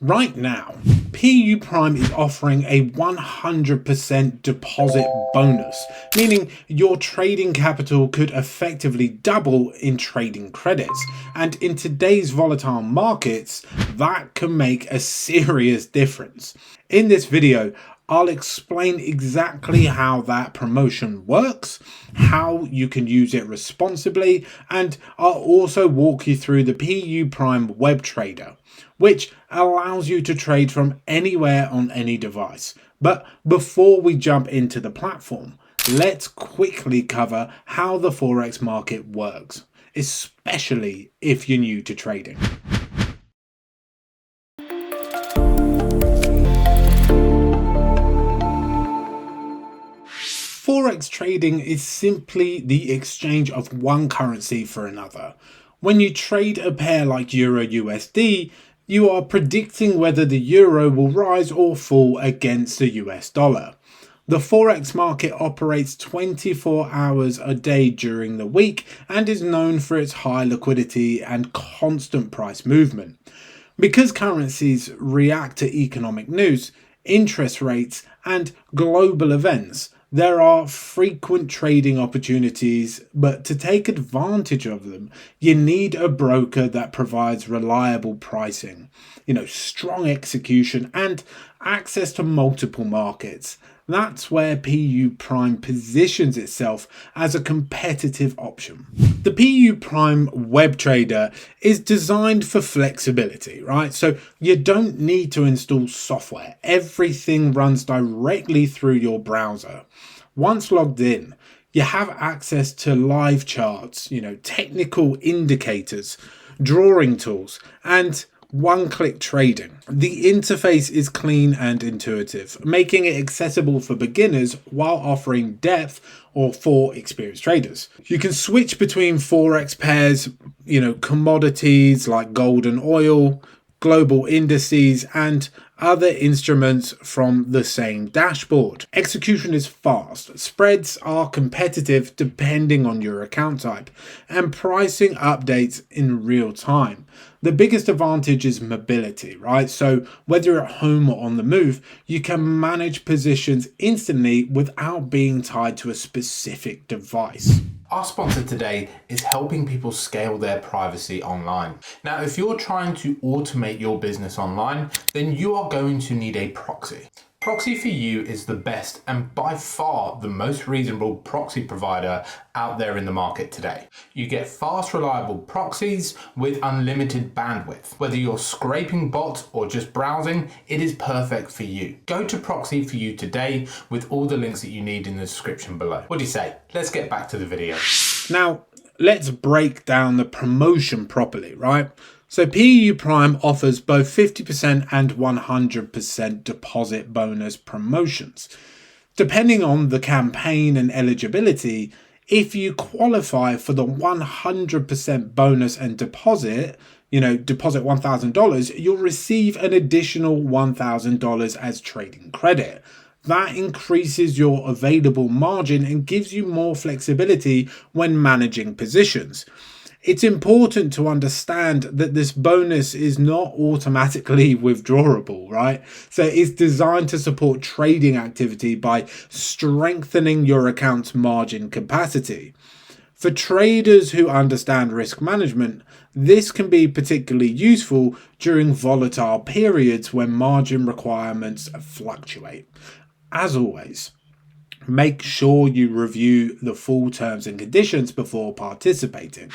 Right now, PU Prime is offering a 100% deposit bonus, meaning your trading capital could effectively double in trading credits. And in today's volatile markets, that can make a serious difference. In this video, I'll explain exactly how that promotion works, how you can use it responsibly, and I'll also walk you through the PU Prime web trader, which allows you to trade from anywhere on any device. But before we jump into the platform, let's quickly cover how the Forex market works, especially if you're new to trading. Forex trading is simply the exchange of one currency for another. When you trade a pair like Euro USD, you are predicting whether the euro will rise or fall against the US dollar. The Forex market operates 24 hours a day during the week and is known for its high liquidity and constant price movement. Because currencies react to economic news, interest rates, and global events, there are frequent trading opportunities, but to take advantage of them, you need a broker that provides reliable pricing, strong execution, and access to multiple markets. That's where PU Prime positions itself as a competitive option. The PU Prime web trader is designed for flexibility, right? So you don't need to install software. Everything runs directly through your browser. Once logged in, you have access to live charts, technical indicators, drawing tools, and one-click trading. The interface is clean and intuitive, making it accessible for beginners while offering depth or for experienced traders. You can switch between Forex pairs, commodities like gold and oil, global indices, and other instruments from the same dashboard. Execution is fast, spreads are competitive depending on your account type, and pricing updates in real time. The biggest advantage is mobility, right? So whether you're at home or on the move, you can manage positions instantly without being tied to a specific device. Our sponsor today is helping people scale their privacy online. Now, if you're trying to automate your business online, then you are going to need a proxy. Proxy for You is the best and by far the most reasonable proxy provider out there in the market today. You get fast, reliable proxies with unlimited bandwidth. Whether you're scraping bots or just browsing, it is perfect for you. Go to Proxy for You today with all the links that you need in the description below. What do you say? Let's get back to the video. Now, let's break down the promotion properly, right? So PU Prime offers both 50% and 100% deposit bonus promotions. Depending on the campaign and eligibility, if you qualify for the 100% bonus and deposit, deposit $1,000, you'll receive an additional $1,000 as trading credit. That increases your available margin and gives you more flexibility when managing positions. It's important to understand that this bonus is not automatically withdrawable, right? So it's designed to support trading activity by strengthening your account's margin capacity. For traders who understand risk management, this can be particularly useful during volatile periods when margin requirements fluctuate. As always, make sure you review the full terms and conditions before participating.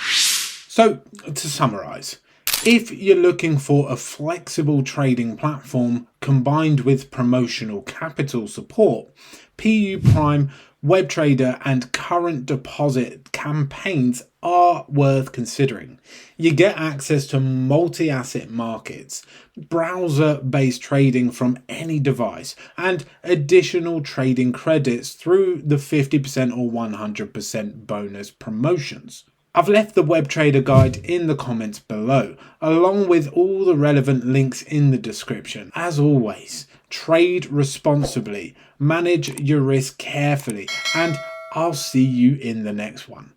So, to summarize, if you're looking for a flexible trading platform combined with promotional capital support, PU Prime, web trader, and current deposit campaigns are worth considering. You get access to multi-asset markets, browser-based trading from any device, and additional trading credits through the 50% or 100% bonus promotions. I've left the web trader guide in the comments below, along with all the relevant links in the description. As always, trade responsibly, manage your risk carefully, and I'll see you in the next one.